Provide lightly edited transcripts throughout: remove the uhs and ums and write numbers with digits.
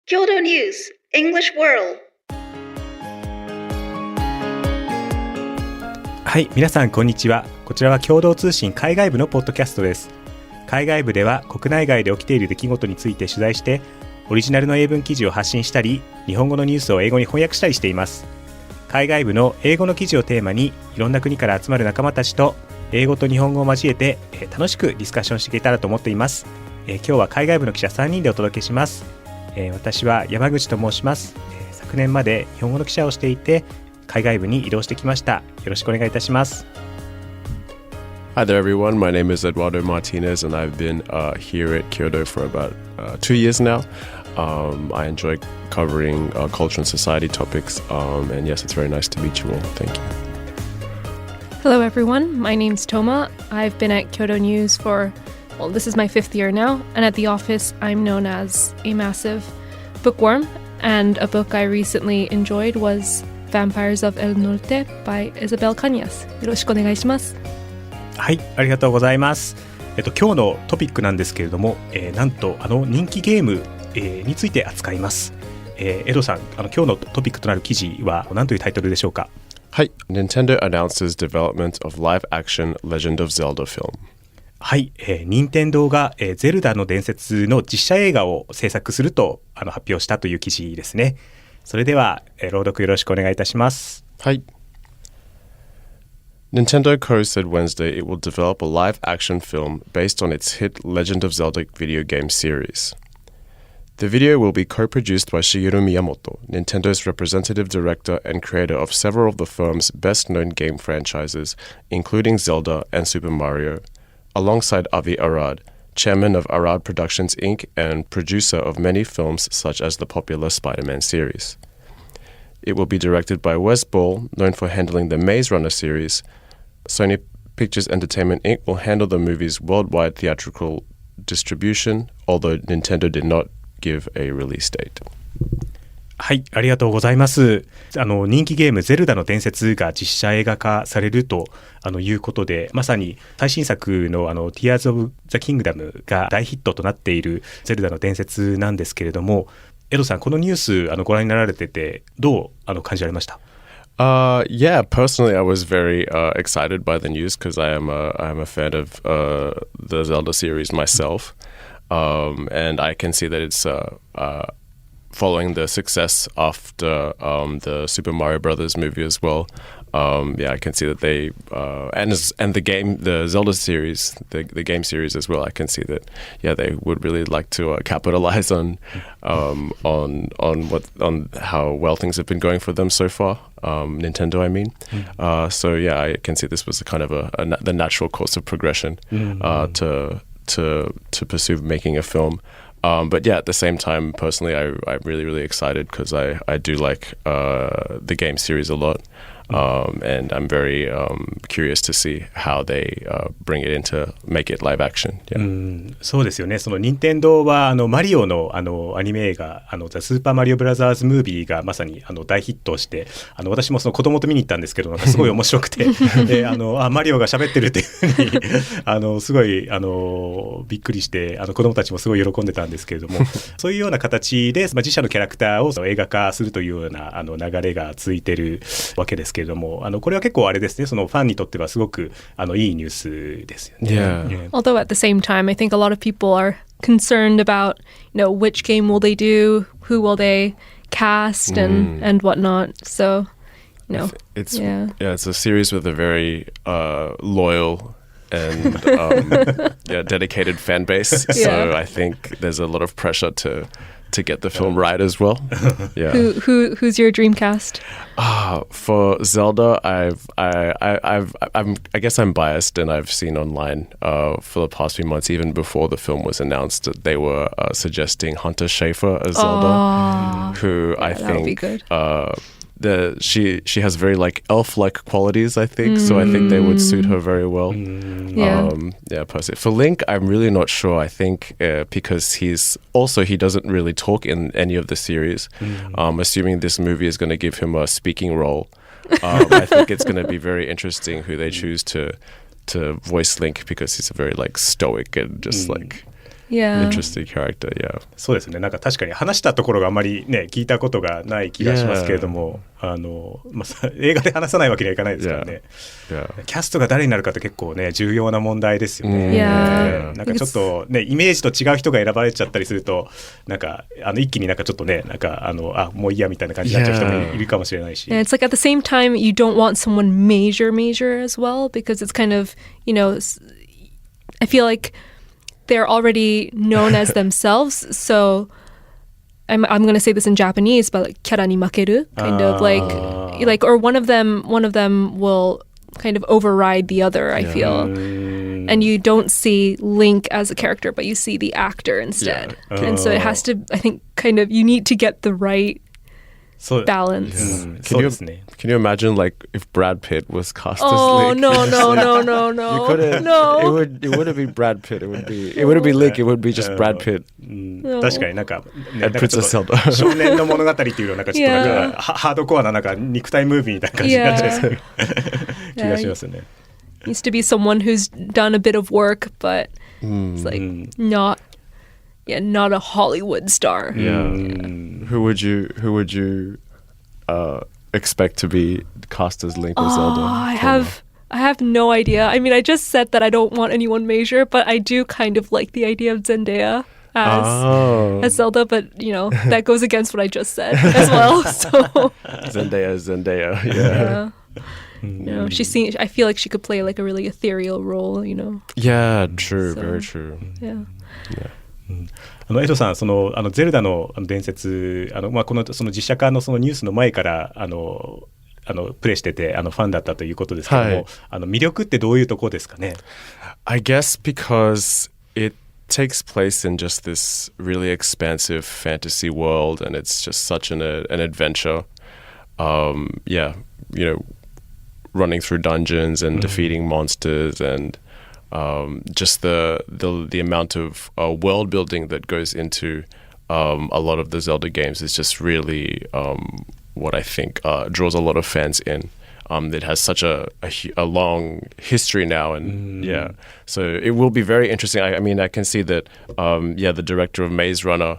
Kyodo News English World。 はい、皆さんこんにちは。こちらは共同通信海外部のポッドキャストです。海外部では国内外で起きている出来事について取材してオリジナルの英文記事を発信したり、日本語のニュースを英語に翻訳したりしています。海外部の英語の記事をテーマにいろんな国から集まる仲間たちと英語と日本語を交えて楽しくディスカッションしていけたらと思っています。今日は海外部の記者3人でお届けします。私は山口と申します。昨年まで日本語の記者をしていて海外部に移動してきました。よろしくお願いいたします。Hi there, everyone. My name is Eduardo Martinez, and I've been here at Kyodo for about 2 years now. I enjoy covering culture and society topics, and yes, it's very nice to meet you all. Thank you. Hello, everyone. My name's Toma. I've been at Kyodo News for, well, this is my 5th year now, and at the office, I'm known as a massive bookworm, and a book I recently enjoyed was Vampires of El Norte by Isabel Cañas. よろしくお願いします。はい、ありがとうございます。今日のトピックなんですけれども、なんと人気ゲーム、について扱います。エドさん、今日のトピックとなる記事は何というタイトルでしょうか？はい、Nintendo announces development of live-action Legend of Zelda film. はい、任天堂が、ゼルダの伝説の実写映画を制作すると発表したという記事ですね。それでは、朗読よろしくお願いいたします。はい。Nintendo Co. said Wednesday it will develop a live-action film based on its hit Legend of Zelda video game series. The video will be co-produced by Shigeru Miyamoto, Nintendo's representative director and creator of several of the firm's best-known game franchises, including Zelda and Super Mario, alongside Avi Arad, chairman of Arad Productions Inc. and producer of many films such as the popular Spider-Man series. It will be directed by Wes Ball, known for handling the Maze Runner series. Sony Pictures Entertainment Inc. will handle the movie's worldwide theatrical distribution, although Nintendo did not give a release date. はい、ありがとうございます。人気ゲームゼルダの伝説が実写映画化されるということで、まさに最新作のティアーズオブザキングダムが大ヒットとなっているゼルダの伝説なんですけれども、エドさん、このニュースご覧になられててどう感じられました？Yeah, personally, I was very excited by the news because I'm a fan of the Zelda series myself, and I can see that it's following the success after the Super Mario Brothers movie as well. Yeah, I can see that they and the Zelda series, the game series as well. I can see that they would really like to capitalize on how well things have been going for them so far. Nintendo, I mean. So yeah, I can see this was kind of the natural course of progression to pursue making a film. But yeah, at the same time, personally, I'm really, really excited because I do like the game series a lot. And I'm very curious to see how they bring it make it live action. Yeah. そうですよね。その任天堂はマリオのアニメ映画ザスーパーマリオブラザーズムービーがまさに大ヒットして私もその子供と見に行ったんですけどなんかすごい面白くてマリオが喋ってるっていうふうにすごいびっくりして子供たちもすごい喜んでたんですけれどもそういうような形で、自社のキャラクターを映画化するというような流れが続いてるわけですけれどもこれは結構あれですね、そのファンにとってはすごくいいニュースですよね。Yeah. Although at the same time, I think a lot of people are concerned about, which game will they do, who will they cast, and whatnot. So, it's a series with a very loyal and dedicated fan base. So I think there's a lot of pressure to get the film right as well. Yeah. Who's your dream cast? For Zelda, I guess I'm biased, and I've seen online for the past few months, even before the film was announced, that they were suggesting Hunter Schafer as Zelda, who I think would be good. She has very elf-like qualities, I think, so I think they would suit her very well. Personally. For Link, I'm really not sure. I think because he doesn't really talk in any of the series. Assuming this movie is going to give him a speaking role, I think it's going to be very interesting who they choose to voice Link because he's a very stoic and just Yeah. interesting character. Yeah. そうですね。なんか確かに話したところがあんまりね聞いたことがない気がしますけれども、映画で話さないわけにはいかないですからね。Yeah. キャストが誰になるかって結構ね重要な問題ですよね。Yeah. なんかちょっとねイメージと違う人が選ばれちゃったりすると、なんか一気になんかちょっとねなんかもういいやみたいな感じになっちゃう人もいるかもしれないし。And it's like at the same time you don't want someone major as well because it's kind of, I feel like they're already known as themselves, so I'm going to say this in Japanese, but like キャラに負ける kind of like or one of them will kind of override the other, I feel. And you don't see Link as a character, but you see the actor instead. And so it has to, I think, kind of, you need to get the right balance. Can you imagine like if Brad Pitt was cast as Link? No. You couldn't. No. It wouldn't be Brad Pitt. It wouldn't be Link. It would be just Brad Pitt. 確かになんか、ね、And Princess Zelda. 少年の物語っていうのなんかちょっとなんかハードコアななんか肉体ムービーみたいな感じになっちゃいそうな気がしますね。Needs to be someone who's done a bit of work, but it's like not a Hollywood star. Yeah. Who would you expect to be cast as Link or Zelda? I have no idea. I mean, I just said that I don't want anyone major, but I do kind of like the idea of Zendaya as Zelda, but that goes against what I just said as well. So Zendaya. Yeah. I feel like she could play like a really ethereal role, Yeah, true, So, very true. Yeah. エドさん、ゼルダの伝説、このその実写化のそのニュースの前からプレイしててファンだったということですけども、魅力ってどういうところですかね？ I guess because it takes place in just this really expansive fantasy world, and it's just such an adventure. Running through dungeons and defeating monsters and just the amount of world building that goes into a lot of the Zelda games is just really what I think draws a lot of fans in. It has such a long history now, and so it will be very interesting. I mean, I can see that the director of Maze Runner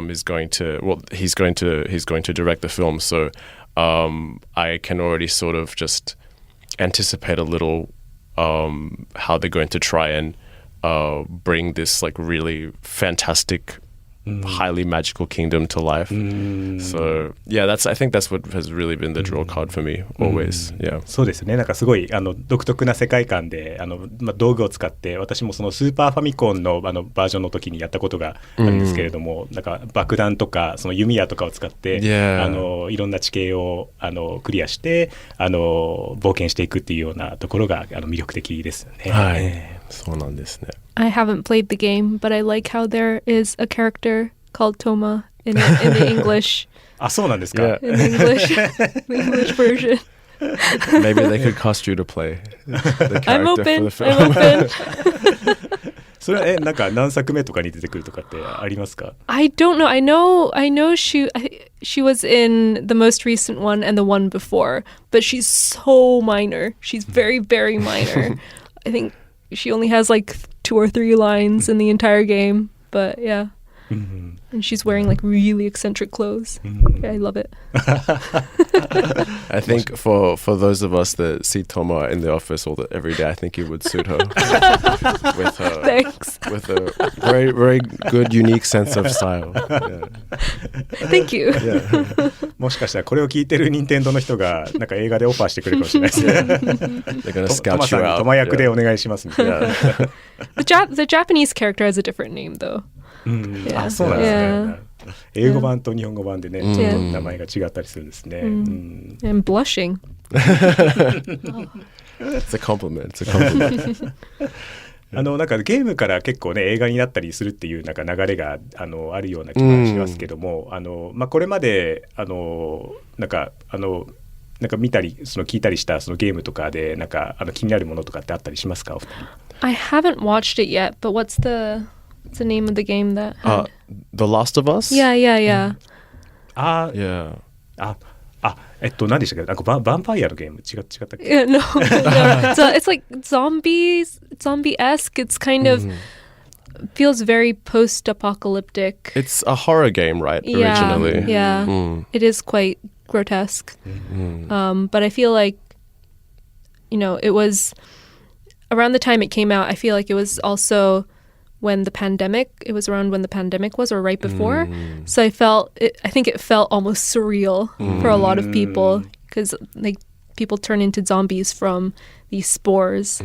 is going to he's going to direct the film, so I can already sort of just anticipate a little how they're going to try and bring this like really fantastic, highly magical kingdom to life. So I think that's what has really been the draw card for me always. Yeah. そうですね。なんかすごい独特な世界観で道具を使って、私もそのスーパーファミコンのバージョンの時にやったことがあるんですけれども、なんか爆弾とかその弓矢とかを使って、いろんな地形をクリアして冒険していくっていうようなところが魅力的ですよね。はい。そうなんですね。I haven't played the game, but I like how there is a character called Toma in the English. あ、そうなんですか。In the English version. Maybe they could cast you to play the character I'm open. for the film. I'm open. それはなんか何作目とかに出てくるとかってありますか？ I don't know. I know she was in the most recent one and the one before, but she's so minor. She's very, very minor. I think she only has like 2 or 3 lines in the entire game, but yeah. And she's wearing like really eccentric clothes. Yeah, I love it. I think for those of us that see Toma in the office every day, I think it would suit her with a very, very good, unique sense of style. Yeah. Thank you. もしかしたらこれを聞いてる任天堂の人がなんか映画でオファーしてくれるかもしれないですね。They're gonna scout you out. トマ役でお願いしますみたいな。The Japanese character has a different name though. あ、そうなんですね。英語版と日本語版でね、ちょっと名前が違ったりするんですね。I'm blushing. It's a compliment. It's a compliment. なんかゲームから結構ね映画になったりするっていうなんか流れがあるような気がしますけども、これまでなんか見たり聞いたりしたそのゲームとかでなんか気になるものとかってあったりしますか？お二人。I haven't watched it yet, but what's the name of the game that The Last of Us? Yeah. Yeah. 何でしたっけ？ヴァンパイアのゲーム違ったっけ？ Yeah, no. It's like zombie-esque. It's kind of feels very post-apocalyptic. It's a horror game, right? Originally. Yeah. It is quite grotesque. But I feel like, it was around the time it came out, I feel like it was also when the pandemic, it was around when the pandemic was, or right before. So I think it felt almost surreal for a lot of people, because like people turn into zombies from these spores.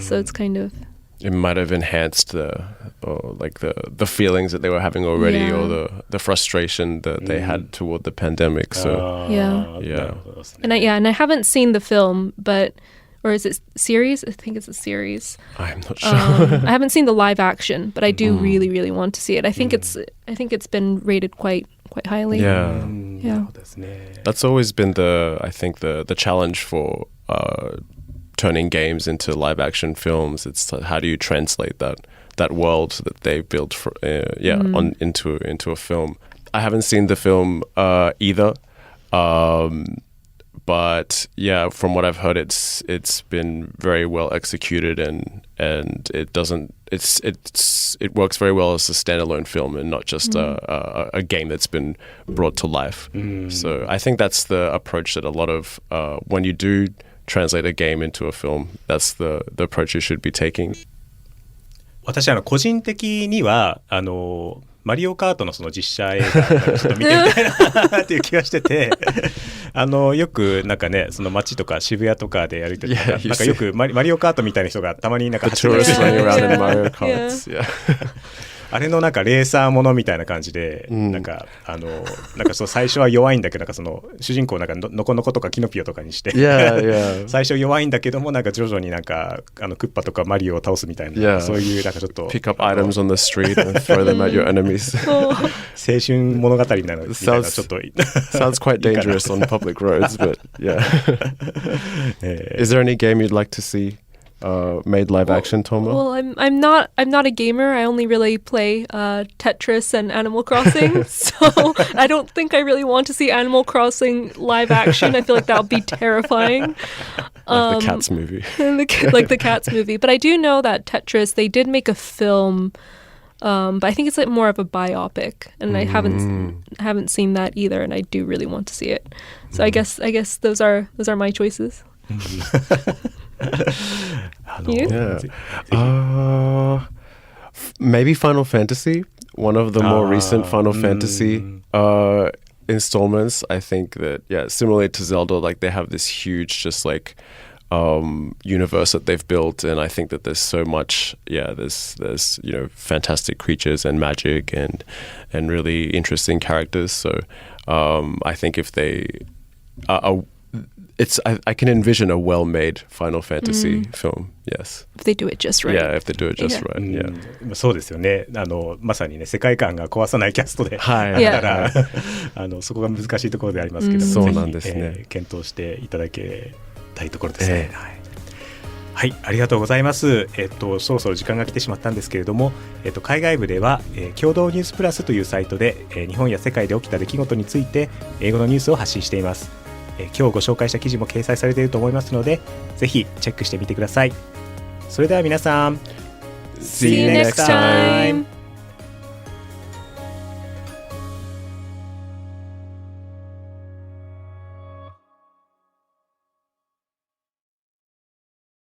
So it's kind of... It might have enhanced the feelings that they were having already, or the frustration that they had toward the pandemic. So And I haven't seen the film, or is it series? I think it's a series. I'm not sure. I haven't seen the live action, but I do really, really want to see it. I think it's been rated quite highly. Yeah. That's always been the challenge for turning games into live action films. It's how do you translate that world that they built into a film. I haven't seen the film either. But yeah, from what I've heard, it's been very well executed, and it works very well as a standalone film and not just a game that's been brought to life. So I think that's the approach that a lot of when you do translate a game into a film, that's the approach you should be taking. 私個人的にはマリオカートのその実写映画ちょっと見てみたいなっていう気がしててよくなんかねその街とか渋谷とかでやるときなんかよくマリオカートみたいな人がたまになんか走ってるあれのなんかレーサーものみたいな感じで、なんかそう最初は弱いんだけどなんかその主人公をなんかノコノコとかキノピオとかにして、最初弱いんだけどもなんか徐々になんかクッパとかマリオを倒すみたいな、そういうなんかちょっと pick up items on the street and throw them at your enemies. 青春物語になるみたいなちょっと sounds quite dangerous on public roads, but yeah. Is there any game you'd like to see?made live action, Toma? Well, I'm not a gamer. I only really play Tetris and Animal Crossing, so I don't think I really want to see Animal Crossing live action. I feel like that would be terrifying. Like the Cats movie. Like the Cats movie. But I do know that Tetris, they did make a film, but I think it's like more of a biopic, and I haven't seen that either, and I do really want to see it. So I guess those are my choices. Maybe Final Fantasy, one of the more recent Final Fantasy installments. I think that similarly to Zelda, like they have this huge just like universe that they've built, and I think that there's so much there's fantastic creatures and magic and really interesting characters. So I think if they I can envision a well-made Final Fantasy film. Yes. If they do it just right. Yeah, if they do it just right. Yeah. そうですよね。まさにね世界観が壊さないキャストでだからそこが難しいところでありますけども、そうなんですね。検討していただけたいところですね。はい、ありがとうございます。そろそろ時間が来てしまったんですけれども、海外部では、共同ニュースプラスというサイトで、日本や世界で起きた出来事について英語のニュースを発信しています。今日ご紹介した記事も掲載されていると思いますのでぜひチェックしてみてください。それでは皆さん See you next time!